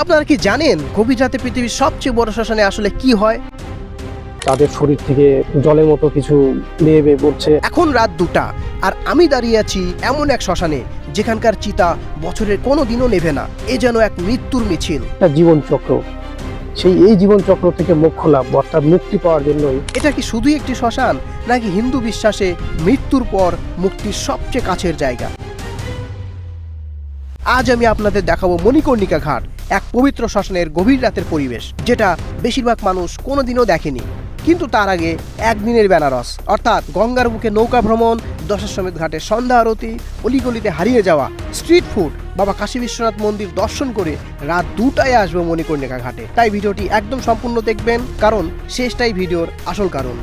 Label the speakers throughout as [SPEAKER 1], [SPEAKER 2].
[SPEAKER 1] আপনারা কি জানেন গভীর রাতে পৃথিবীর সবচেয়ে বড় শ্মশানে আসলে কি হয়?
[SPEAKER 2] তাদের শরীর থেকে জলের মতো কিছু বেয়ে বেয়ে পড়ছে।
[SPEAKER 1] এখন রাত 2টা আর আমি দাঁড়িয়ে আছি এমন এক শ্মশানে যেখানকার চিতা বছরের কোনো দিনও নেভে না। এ যেন এক মৃত্যুর মিছিল।
[SPEAKER 2] একটা জীবন চক্র, এই জীবন চক্র থেকে মোক্ষ লাভ অর্থাৎ মুক্তি পাওয়ার জন্যই।
[SPEAKER 1] এটা কি শুধুই একটি শ্মশান, নাকি হিন্দু বিশ্বাসে মৃত্যুর পর মুক্তির সবচেয়ে কাছের জায়গা? আজ আমি আপনাদের দেখাবো মণিকর্ণিকা ঘাট, এক পবিত্র শ্মশানের গভীর রাতের পরিবেশ, যেটা বেশিরভাগ মানুষ কোনোদিনও দেখেনি। কিন্তু তার আগে একদিনের বেনারস, অর্থাৎ গঙ্গার বুকে নৌকা ভ্রমণ, দশাশ্বমেধ ঘাটে সন্ধ্যা আরতি, অলিগলিতে হারিয়ে যাওয়া স্ট্রিট ফুড, বাবা কাশী বিশ্বনাথ মন্দির দর্শন করে রাত 2টায় আসবো মণিকর্ণিকা ঘাটে। তাই ভিডিওটি একদম সম্পূর্ণ দেখবেন, কারণ শেষটাই ভিডিওর আসল কারণ।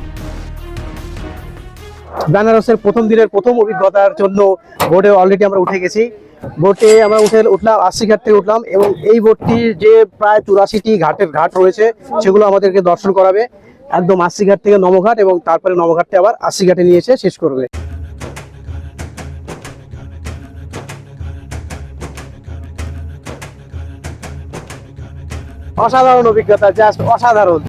[SPEAKER 2] বেনারসের প্রথম দিনের প্রথম অভিজ্ঞতার জন্য বোটে অলরেডি আমরা উঠে গেছি। বোটে আমরা উঠলাম, 80 ঘাট থেকে উঠলাম, এবং এই বোটটির যে প্রায় 84টি ঘাট রয়েছে সেগুলো আমাদেরকে দর্শন করাবে। একদম 80 ঘাট থেকে নমঘাট, এবং তারপরে নমঘাটে আবার 80 ঘাটে নিয়ে এসে শেষ করবে। অসাধারণ অভিজ্ঞতা, জাস্ট অসাধারণ।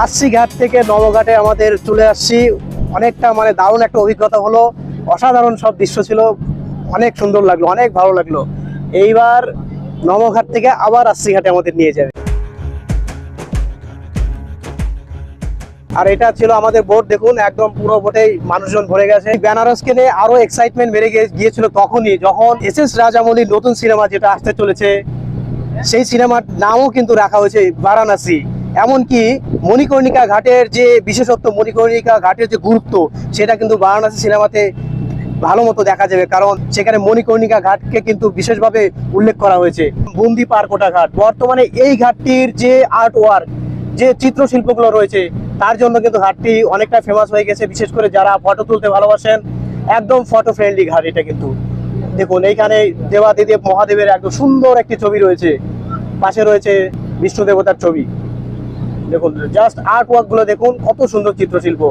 [SPEAKER 2] আশি ঘাট থেকে নবঘাটে আমাদের চলে আসছি। অনেকটা দারুণ একটা অভিজ্ঞতা হলো, অসাধারণ সব দৃশ্য ছিল, অনেক সুন্দর লাগলো, অনেক ভালো লাগলো। এইবার নবঘাট থেকে আবার 80 ঘাটে আমাদের নিয়ে যাবে। আর এটা ছিল আমাদের বোট, দেখুন একদম পুরো বোটেই মানুষজন ভরে গেছে। বেনারসকে নিয়ে আরো এক্সাইটমেন্ট বেড়ে গিয়েছিল তখনই, যখন এস রাজামৌলির নতুন সিনেমা যেটা আসতে চলেছে, সেই সিনেমার নামও কিন্তু রাখা হয়েছে বারাণসী। এমনকি মণিকর্ণিকা ঘাটের যে বিশেষত্ব, মণিকর্ণিকা ঘাটের যে গুরুত্ব, সেটা কিন্তু বারাণসী সিনেমাতে ভালো মতো দেখা যাবে, কারণ সেখানে মণিকর্ণিকা ঘাটকে কিন্তু বিশেষভাবে উল্লেখ করা হয়েছে। বুন্দি পারকোটা ঘাট, বর্তমানে এই ঘাটটির যে আর্ট ওয়ার্ক, যে চিত্রশিল্পগুলো রয়েছে, তার জন্য কিন্তু ঘাটটি অনেকটা ফেমাস হয়ে গেছে। বিশেষ করে যারা ফটো তুলতে ভালোবাসেন, একদম ফটো ফ্রেন্ডলি ঘাট এটা কিন্তু। দেখুন এইখানে দেবাদিদেব মহাদেবের একদম সুন্দর একটি ছবি রয়েছে, পাশে রয়েছে বিষ্ণু দেবতার ছবি। দেখুন জাস্ট আর্ট ওয়ার্ক গুলো দেখুন, কত সুন্দর চিত্রশিল্প।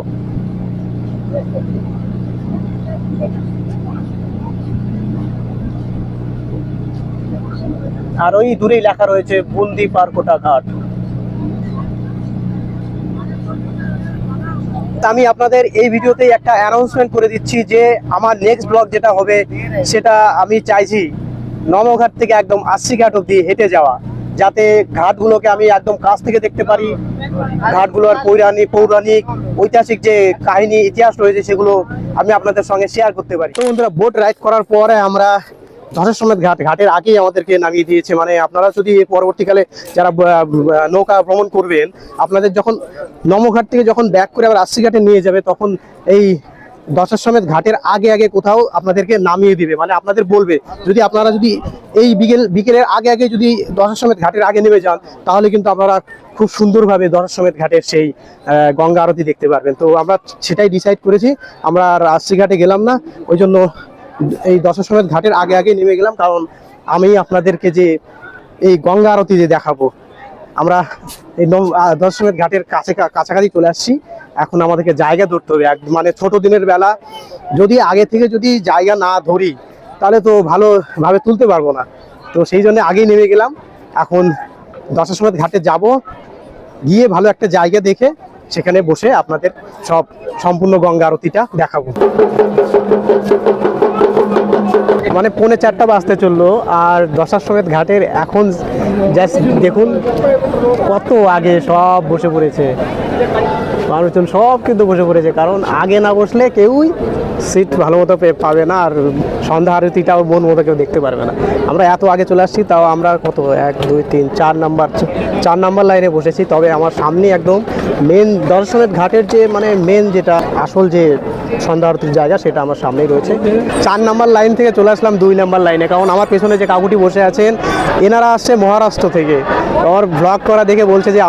[SPEAKER 2] আর ওই দূরেই লেখা রয়েছে বুন্দি পারকোটা ঘাট। আমি আপনাদের এই ভিডিওতে একটা অ্যানাউন্সমেন্ট করে দিচ্ছি যে আমার নেক্সট ব্লগ যেটা হবে, সেটা আমি চাইছি নমঘাট থেকে একদম 80 ঘাট অব্দি হেঁটে যাওয়া, যাতে ঘাটগুলোকে আমি একদম কাছ থেকে দেখতে পারি। ঘাটগুলোর পৌরাণিক ঐতিহাসিক যে কাহিনী, ইতিহাস রয়েছে, সেগুলো আমি আপনাদের সঙ্গে শেয়ার করতে পারি। তো বন্ধুরা, বোট রাইড করার পরে আমরা দশাশ্বমেধ ঘাটের আগেই আমাদেরকে নামিয়ে দিয়েছে। আপনারা যদি পরবর্তীকালে যারা নৌকা ভ্রমণ করবেন, আপনাদের যখন নমঘাট থেকে যখন ব্যাক করে আবার 80 ঘাটে নিয়ে যাবে, তখন এই দশাশ্বমেধ ঘাটের আগে কোথাও আপনাদেরকে নামিয়ে দিবে। আপনাদের বলবে, যদি আপনারা এই বিকেলের আগে যদি দশাশ্বমেধ ঘাটের আগে নেমে যান, তাহলে কিন্তু আপনারা খুব সুন্দরভাবে দশাশ্বমেধ ঘাটের সেই গঙ্গা আরতি দেখতে পারবেন। তো আমরা সেটাই ডিসাইড করেছি, আমরা আর 80 ঘাটে গেলাম না, ওই জন্য এই দশাশ্বমেধ ঘাটের আগে নেমে গেলাম। কারণ আমি আপনাদেরকে যে এই গঙ্গা আরতি যে দেখাবো, আমরা এই দশাশ্বমেধ ঘাটের কাছাকাছি চলে আসছি। এখন আমাদেরকে জায়গা ধরতে হবে। ছোট দিনের বেলা যদি আগে থেকে যদি জায়গা না ধরি, তাহলে তো ভালোভাবে তুলতে পারবো না। তো সেই জন্য আগেই নেমে গেলাম। এখন দশাশ্বমেধ ঘাটে যাব, গিয়ে ভালো একটা জায়গা দেখে সেখানে বসে আপনাদের সম্পূর্ণ গঙ্গা আরতিটা দেখাবো। 3:45 বাজতে চললো, আর দশাশ্বমেধ ঘাটের এখন জাস্ট দেখুন কত আগে সব বসে পড়েছে মানুষজন, সব কিন্তু বসে পড়েছে। কারণ আগে না বসলে কেউই সিট ভালো মতো পাবে না, আর সন্ধ্যা আরতিটাও মন মতো কেউ দেখতে পারবে না। আমরা এত আগে চলে আসছি, তাও আমরা 1 2 3 4 নাম্বার লাইনে বসেছি। তবে আমার সামনে একদম মেন দশাশ্বমেধ ঘাটের যে মেন যেটা আসল যে সন্ধ্যা আরতির জায়গা, সেটা আমার সামনেই রয়েছে। 4 নাম্বার লাইন থেকে চলে আসলাম 2 নাম্বার লাইনে, কারণ আমার পেছনে যে কাকুটি বসে আছেন, এনারা আসছে মহারাষ্ট্র থেকে। আমার ব্লগ করা দেখে বলছে যে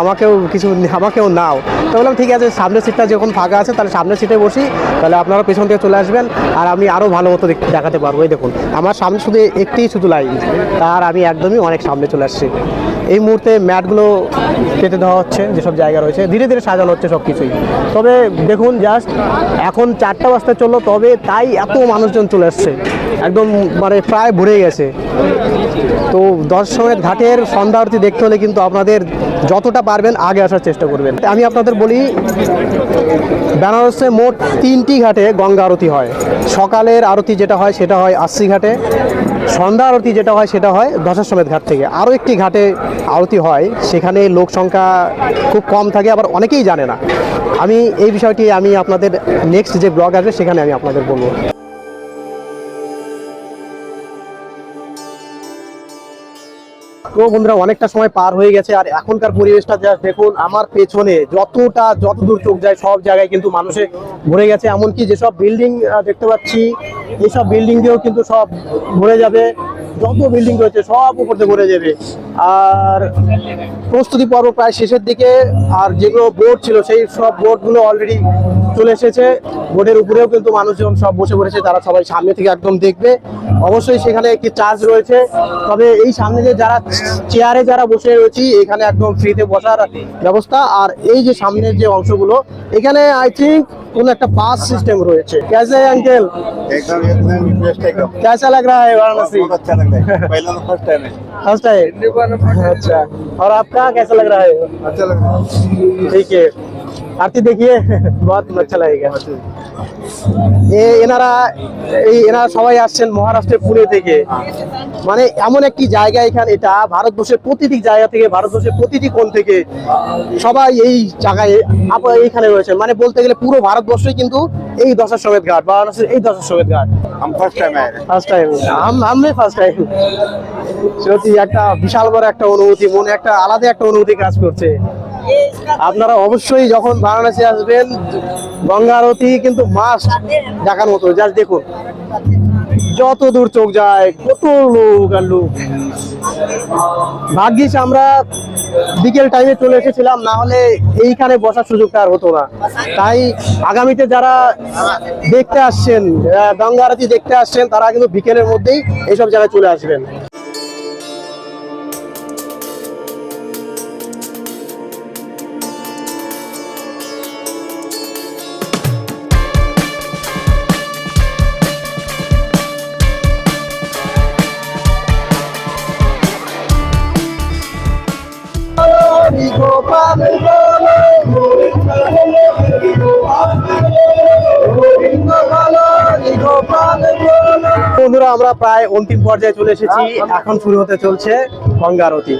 [SPEAKER 2] আমাকেও নাও। তো বললাম ঠিক আছে, সামনের সিটটা যখন ফাঁকা আছে তাহলে সামনের সিটে বসি, তাহলে আপনারা পেছন থেকে চলে আসবেন আর আমি আরও ভালো মতো দেখাতে পারবো। এই দেখুন আমার সামনে শুধু লাইন, আর আমি একদমই অনেক সামনে চলে আসছি। এই মুহূর্তে ম্যাটগুলো পেতে দেওয়া হচ্ছে, যেসব জায়গা রয়েছে ধীরে ধীরে সাজানো হচ্ছে সব কিছুই। তবে দেখুন জাস্ট এখন 4টা বাজতে চললো, তবে তাই এত মানুষজন চলে আসছে, একদম মানে প্রায় ভরে গেছে। তো দশমের ঘাটের সন্ধ্যা আরতি দেখতে হলে কিন্তু আপনাদের যতটা পারবেন আগে আসার চেষ্টা করবেন। আমি আপনাদের বলি, বেনারসে মোট 3টি ঘাটে গঙ্গা আরতি হয়। সকালের আরতি যেটা হয় সেটা হয় আশি ঘাটে, সন্ধ্যা আরতি যেটা হয় সেটা হয় দশাশ্বমেধ ঘাট থেকে। আরও একটি ঘাটে আরতি হয়, সেখানে লোক সংখ্যা খুব কম থাকে, আবার অনেকেই জানে না। আমি এই বিষয়টি আমি আপনাদের নেক্সট যে ব্লগ আসবে সেখানে আমি আপনাদের বলবো। তো বন্ধুরা অনেকটা সময় পার হয়ে গেছে, আর এখনকার পরিবেশটা যা দেখুন, আমার পেছনে যতদূর চোখ যায় সব জায়গায় কিন্তু মানুষে ভরে গেছে। এমনকি যেসব বিল্ডিং দেখতে পাচ্ছি এইসব বিল্ডিং দিয়েও কিন্তু সব ভরে যাবে, যত বিল্ডিং রয়েছে সব উপর দিয়ে ভরে যাবে। আর প্রস্তুতি পর্ব প্রায় শেষের দিকে, আর যেগুলো বোর্ড ছিল সেই সব বোর্ডগুলো অলরেডি চলে এসেছে। বোর্ডের উপরেও কিন্তু মানুষজন সব বসে পড়েছে, তারা সবাই সামনে থেকে একদম দেখবে। অবশ্যই সেখানে একটি চার্জ রয়েছে, তবে এই সামনে যে চেয়ারে যারা বসে রয়েছি এখানে একদম ফ্রিতে বসার ব্যবস্থা। আর এই যে সামনের যে অংশগুলো, এখানে আই থিঙ্ক কোন একটা পাস সিস্টেম রয়েছে। कैसे है अंकल?
[SPEAKER 3] एकदम इंटरेस्ट एकदम
[SPEAKER 2] कैसा लग रहा है वाराणसी?
[SPEAKER 3] बहुत अच्छा लग रहा है। पहला तो फर्स्ट टाइम है।
[SPEAKER 2] First time? अच्छा, और आपका कैसा लग रहा है?
[SPEAKER 3] अच्छा लग रहा है।
[SPEAKER 2] ठीक है, आरती देखिए बहुत अच्छा लगेगा। এনারা সবাই আসছেন মহারাষ্ট্রের পুনে থেকে। মানে এমন একটি জায়গা এখানে, এটা ভারতবর্ষের প্রতিটি জায়গা থেকে, ভারতবর্ষের প্রতিটি কোণ থেকে সবাই এই জায়গায় এইখানে রয়েছে। মানে বলতে গেলে পুরো ভারতবর্ষই কিন্তু এই দশাশ্বমেধ ঘাট, বারাণসীর এই দশাশ্বমেধ ঘাট।
[SPEAKER 3] हम फर्स्ट टाइम आए हैं।
[SPEAKER 2] ফার্স্ট টাইম আমি ফার্স্ট টাইম। সত্যি একটা বিশাল বড় একটা অনুভূতি, মনে একটা আলাদা একটা অনুভূতি কাজ করছে। আপনারা অবশ্যই যখন বারাণসী আসবেন গঙ্গা আরতি কিন্তু মাস্ট দেখার মতো। জাস্ট দেখুন যত দূর চোখ যায় কত লোক আর লোক। ভাগ্যিস আমরা বিকেল টাইমে চলে এসেছিলাম, না হলে এইখানে বসার সুযোগটা আর হতো না। তাই আগামীতে যারা দেখতে আসছেন, গঙ্গা আরতি দেখতে আসছেন, তারা কিন্তু বিকেলের মধ্যেই এইসব জায়গায় চলে আসবেন। বন্ধুরা আমরা প্রায় অন্তিম পর্যায়ে চলে এসেছি, এখন শুরু হতে চলছে গঙ্গা আরতি।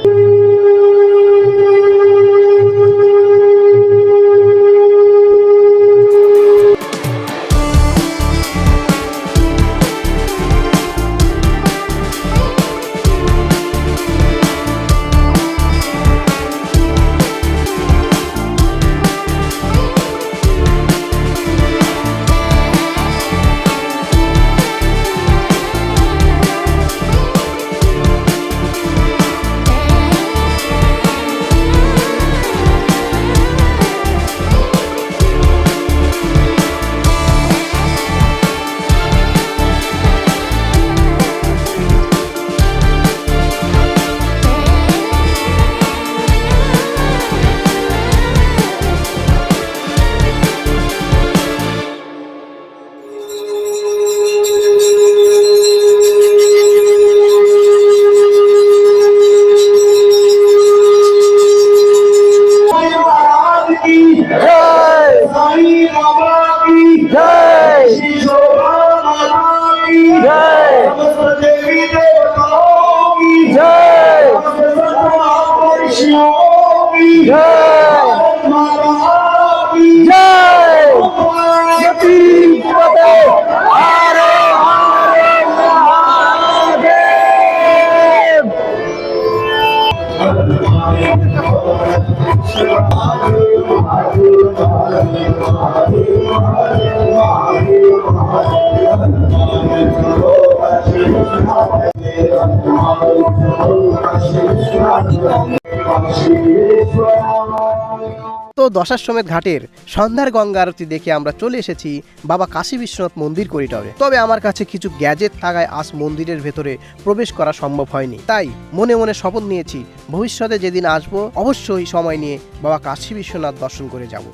[SPEAKER 1] তো দশাশ্বমেধ ঘাটের সন্ধ্যার গঙ্গা আরতি দেখে আমরা চলে এসেছি বাবা কাশী বিশ্বনাথ মন্দির করিডরে। তবে আমার কাছে কিছু গ্যাজেট থাকায় আজ মন্দিরের ভেতরে প্রবেশ করা সম্ভব হয়নি, তাই মনে মনে শপথ নিয়েছি ভবিষ্যতে যেদিন আসবো অবশ্যই সময় নিয়ে বাবা কাশী বিশ্বনাথ দর্শন করে যাব।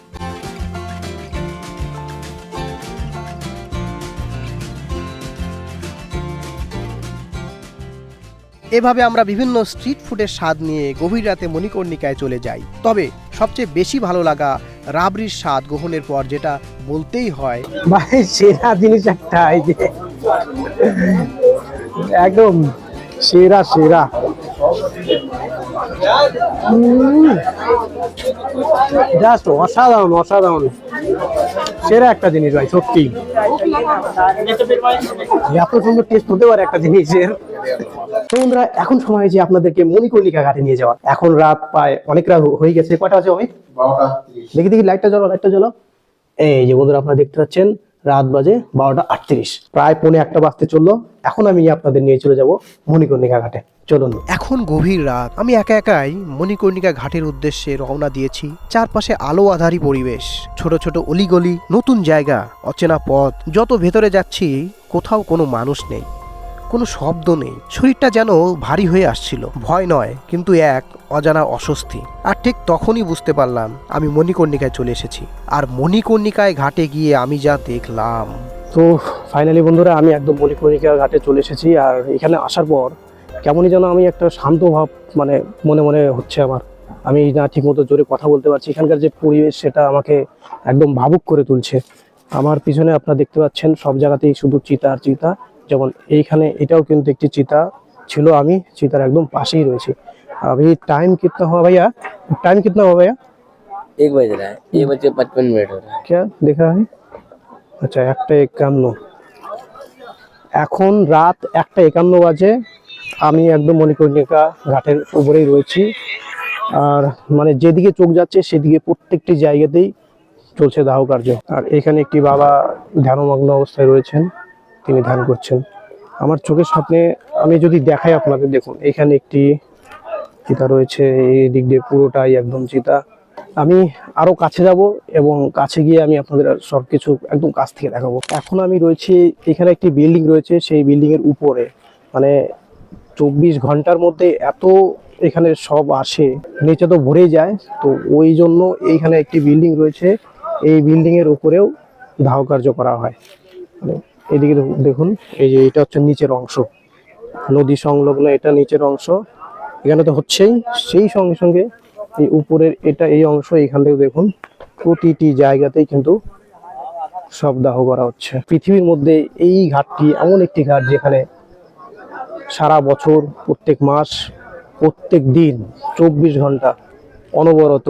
[SPEAKER 1] এভাবে আমরা বিভিন্ন স্ট্রিট ফুডের স্বাদ নিয়ে গভীর রাতে মণিকর্ণিকায় চলে যাই। তবে সবচেয়ে বেশি ভালো লাগা রাবড়ির স্বাদ গ্রহণের পর, যেটা বলতেই হয়
[SPEAKER 2] ভাই সেরা জিনিস একটা, এই যে একদম সেরা সেরা। জাস্ট অসাধারণ অসাধারণ সেরা একটা জিনিস ভাই, সত্যি এত সুন্দর টেস্ট হতে পারে একটা জিনিসের। তো বন্ধুরা, এখন সময় হয়েছে আপনাদেরকে মণিকর্ণিকা ঘাটে নিয়ে যাওয়ার। এখন রাত প্রায় অনেক রাত হয়ে গেছে। কয়টা আছে অমিত? দেখি দেখি, লাইটটা জ্বলো, লাইটটা জ্বলো। এই যে বন্ধুরা, আপনারা দেখতে পাচ্ছেন রাত বাজে 12:38, প্রায় 1:45 বাজতে চললো। এখন আমি আপনাদের নিয়ে চলে যাব মণিকর্ণিকা ঘাটে, চলুন।
[SPEAKER 1] এখন গভীর রাত, আমি একা একাই মণিকর্ণিকা ঘাটের উদ্দেশ্যে রওনা দিয়েছি। চারপাশে আলো আধারী পরিবেশ, ছোট ছোট অলিগলি, নতুন জায়গা, অচেনা পথ। যত ভেতরে যাচ্ছি কোথাও কোনো মানুষ নেই, কোনো শব্দ নেই। শরীরটা যেন ভারী হয়ে আসছিল। ভয় নয়, কিন্তু এক অজানা অস্বস্তি। আর ঠিক তখনই বুঝতে পারলাম আমি মণিকর্ণিকায় চলে এসেছি। আর মণিকর্ণিকায় ঘাটে গিয়ে আমি যা দেখলাম।
[SPEAKER 2] তো ফাইনালি বন্ধুরা, আমি একদম মণিকর্ণিকা ঘাটে চলে এসেছি। আর এখানে আসার পর কেমনই যেন আমি একটা শান্ত ভাব মানে মনে মনে হচ্ছে আমার। আমি না ঠিকমতো জোরে কথা বলতে পারছি। এখানকার যে পরিবেশ সেটা আমাকে একদম ভাবুক করে তুলছে। আমার পিছনে আপনারা দেখতে পাচ্ছেন সব জায়গাতেই শুধু চিতা আর চিতা। যেমন এইখানে এটাও কিন্তু একটি চিতা ছিল, আমি চিতার একদম পাশেই রয়েছি। अभी टाइम कितना हुआ भैया? टाइम कितना हुआ भैया?
[SPEAKER 4] 1 बज रहा है, 1:55 हो रहा है।
[SPEAKER 2] क्या देखा है? আচ্ছা, 1:51। এখন রাত 1:51 বাজে। আমি একদম মণিকর্ণিকা ঘাটের উপরেই রয়েছি। আর মানে যেদিকে চোখ যাচ্ছে সেদিকে প্রত্যেকটি জায়গাতেই চলছে দাহ কার্য। আর এখানে একটি বাবা ধ্যানমগ্ন অবস্থায় রয়েছেন, তিনি ধ্যান করছেন। আমার চোখের সামনে আমি যদি দেখাই আপনাদের, দেখুন এখানে একটি চিতা রয়েছে, এই দিক দিয়ে পুরোটাই একদম চিতা। আমি আরো কাছে যাব এবং কাছে গিয়ে আমি আপনাদের সবকিছু একদম কাছ থেকে দেখাবো। এখন আমি রয়েছি, এখানে একটি বিল্ডিং রয়েছে, সেই বিল্ডিং এর উপরে। মানে 24 ঘন্টার মধ্যে এত এখানে সব আসে, নিচে তো ভরেই যায়। তো ওই জন্য এইখানে একটি বিল্ডিং রয়েছে, এই বিল্ডিং এর উপরেও দাহ কার্য করা হয়। মানে এদিকে দেখুন, এই যে এটা হচ্ছে নিচের অংশ, নদী সংলগ্ন এটা নিচের অংশ। এখানে তো হচ্ছেই, সেই সঙ্গে সঙ্গে এই উপরের এটা এই অংশ, এখান থেকে দেখুন প্রতিটি জায়গাতেই কিন্তু সব দাহ করা হচ্ছে। পৃথিবীর মধ্যে এই ঘাটটি এমন একটি ঘাট যেখানে সারা বছর, প্রত্যেক মাস, প্রত্যেক দিন 24 ঘন্টা অনবরত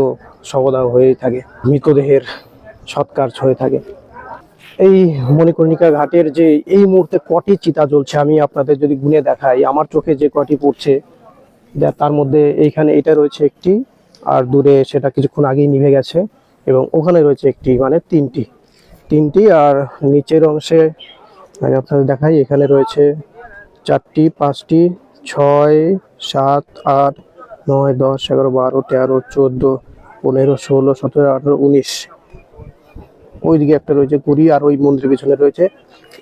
[SPEAKER 2] শবদাহ হয়েই থাকে, মৃতদেহের সৎকার হয়ে থাকে। এই মণিকর্ণিকা ঘাটের যে এই মুহূর্তে কটি চিতা জ্বলছে আমি আপনাদের যদি গুনে দেখাই, আমার চোখে যে কটি পড়ছে তার মধ্যে এইখানে এটা রয়েছে একটি, আর দূরে সেটা কিছুক্ষণ আগেই নিভে গেছে, এবং ওখানে রয়েছে একটি, মানে তিনটি। আর নিচের অংশে আমি আপনাদের দেখাই, এখানে রয়েছে 4টি, 5টি, 6, 7, 8, 9, 10, 11, 12, 13, 14, 15, 16, 17, 18, 19। ওইদিকে একটা রয়েছে 20, আর ওই মন্দিরের পিছনে রয়েছে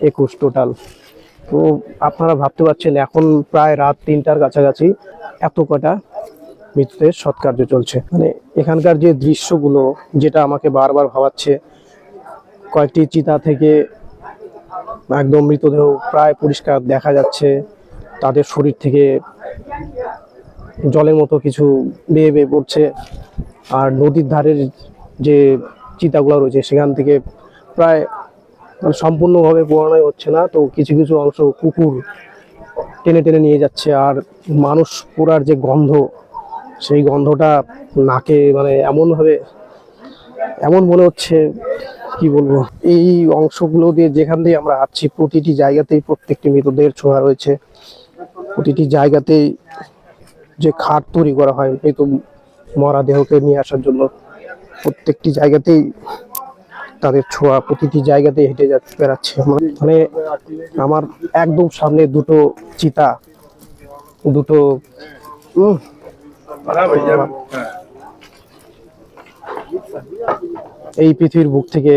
[SPEAKER 2] 21 টোটাল। তো আপনারা ভাবতে পারছেন এখন প্রায় রাত 3টার কাছাকাছি এত কটা মৃতদেহের সৎকার্য চলছে। মানে এখানকার যে দৃশ্যগুলো, যেটা আমাকে বারবার ভাবাচ্ছে, কয়েকটি চিতা থেকে একদম মৃতদেহ প্রায় পরিষ্কার দেখা যাচ্ছে। তাদের শরীর থেকে জলের মতো কিছু বেয়ে বেয়ে পড়ছে। আর নদীর ধারের যে চিতাগুলো রয়েছে সেখান থেকে প্রায় মানে সম্পূর্ণভাবে পোড়ানোই হচ্ছে না, তো কিছু কিছু অংশ কুকুর টেনে টেনে নিয়ে যাচ্ছে। আর মানুষ পোড়ার যে গন্ধ, সেই গন্ধটা নাকে মানে এমন মনে হচ্ছে, কি বলবো। এই অংশগুলো দিয়ে যেখান দিয়ে আমরা হাঁটছি, প্রতিটি জায়গাতেই প্রত্যেকটি মৃতদেহের ছোঁয়া রয়েছে। প্রতিটি জায়গাতেই যে খাট তৈরি করা হয় এই তো মরা দেহকে নিয়ে আসার জন্য, প্রত্যেকটি জায়গাতেই তাদের ছোঁয়া, প্রতিটি জায়গাতেই হেঁটে বেড়াচ্ছে। মানে আমার একদম সামনে দুটো চিতা, দুটো এই পৃথিবীর বুক থেকে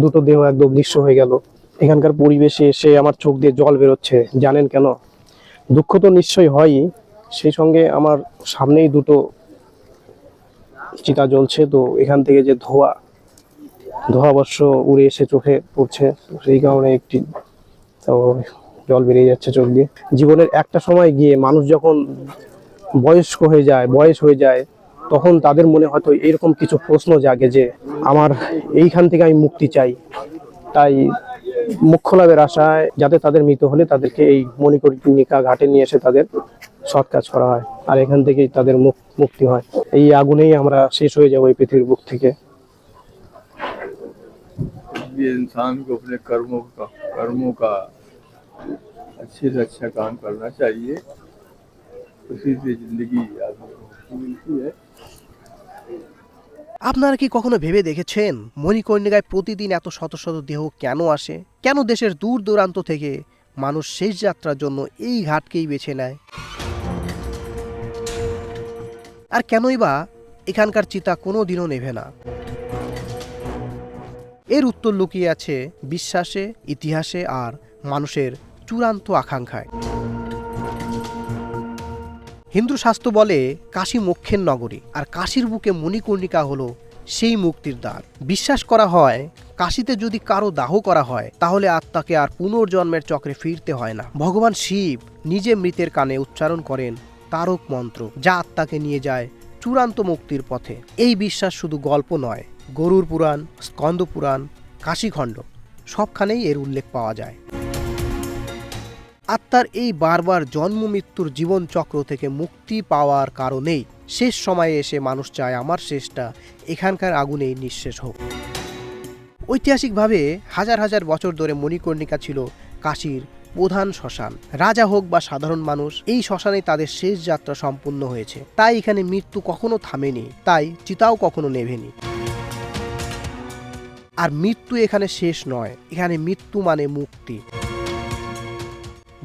[SPEAKER 2] দুটো দেহ একদম নিঃস্ব হয়ে গেল। এখানকার পরিবেশে এসে আমার চোখ দিয়ে জল বেরোচ্ছে। জানেন কেন? দুঃখ তো নিশ্চয়ই হয়ই, সেই সঙ্গে আমার সামনেই দুটো চিতা জ্বলছে, তো এখান থেকে যে ধোঁয়া অবশ্য উড়ে এসে চোখে পড়ছে, সেই কারণে একটি তো জল বেরিয়ে যাচ্ছে চোখ দিয়ে। জীবনের একটা সময় গিয়ে মানুষ যখন বয়স হয়ে যায় তখন তাদের মনে হয়তো এরকম কিছু প্রশ্ন জাগে যে আমার এইখান থেকে আমি মুক্তি চাই। তাই মোক্ষ লাভের আশায় যাতে তাদের মৃত্যু হলে তাদেরকে এই মণিকর্ণিকা ঘাটে নিয়ে এসে তাদের সৎ কাজ করা হয়, আর এখান থেকেই তাদের মুক্তি হয়। এই আগুনেই আমরা শেষ হয়ে যাবো এই পৃথিবীর বুক থেকে।
[SPEAKER 3] ये इंसान को अपने कर्मों का अच्छे से अच्छा काम करना चाहिए, उसी से जिंदगी आदमी को मुक्ति मिलती है।
[SPEAKER 1] আপনারা কি কখনো ভেবে দেখেছেন মণিকর্ণিকায় প্রতিদিন এত শত শত দেহ কেন আসে? কেন দেশের দূর দূরান্ত থেকে মানুষ শেষ যাত্রার জন্য এই ঘাটকেই বেছে নেয়? আর কেনই বা এখানকার চিতা কোনো দিনও নেভে না? এর উত্তর লুকিয়ে আছে বিশ্বাসে, ইতিহাসে আর মানুষের চূড়ান্ত আকাঙ্ক্ষায়। হিন্দু শাস্ত্র বলে কাশী মোক্ষের নগরী, আর কাশীর বুকে মণিকর্ণিকা হলো সেই মুক্তির দ্বার। বিশ্বাস করা হয় কাশীতে যদি কারো দাহ করা হয় তাহলে আত্মাকে আর পুনর্জন্মের চক্রে ফিরতে হয় না। ভগবান শিব নিজে মৃতের কানে উচ্চারণ করেন তারক মন্ত্র, যা আত্মাকে নিয়ে যায় চূড়ান্ত মুক্তির পথে। এই বিশ্বাস শুধু গল্প নয়, গরুর পুরাণ, স্কন্দ পুরাণ, কাশীখণ্ড সবখানেই এর উল্লেখ পাওয়া যায়। আত্মার এই বারবার জন্ম মৃত্যুর জীবন চক্র থেকে মুক্তি পাওয়ার কারণেই শেষ সময়ে এসে মানুষ চায় আমার শেষটা এখানকার আগুনেই নিঃশেষ হোক। ঐতিহাসিকভাবে হাজার হাজার বছর ধরে মণিকর্ণিকা ছিল কাশীর প্রধান শ্মশান। রাজা হোক বা সাধারণ মানুষ, এই শ্মশানে তাদের শেষ যাত্রা সম্পূর্ণ হয়েছে। তাই এখানে মৃত্যু কখনো থামেনি, তাই চিতাও কখনো নেভেনি। আর মৃত্যু এখানে শেষ নয়, এখানে মৃত্যু মানে মুক্তি।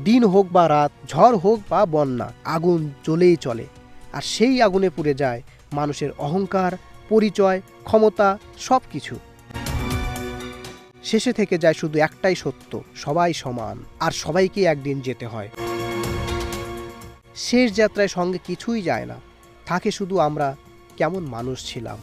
[SPEAKER 1] দিন হোক বা রাত, ঝড় হোক বা বন্যা, আগুন জ্বলেই চলে। আর সেই আগুনে পুড়ে যায় মানুষের অহংকার, পরিচয়, ক্ষমতা, সব কিছু। শেষে থেকে যায় শুধু একটাই সত্য, সবাই সমান, আর সবাইকে একদিন যেতে হয়। শেষ যাত্রায় সঙ্গে কিছুই যায় না, থাকে শুধু আমরা কেমন মানুষ ছিলাম।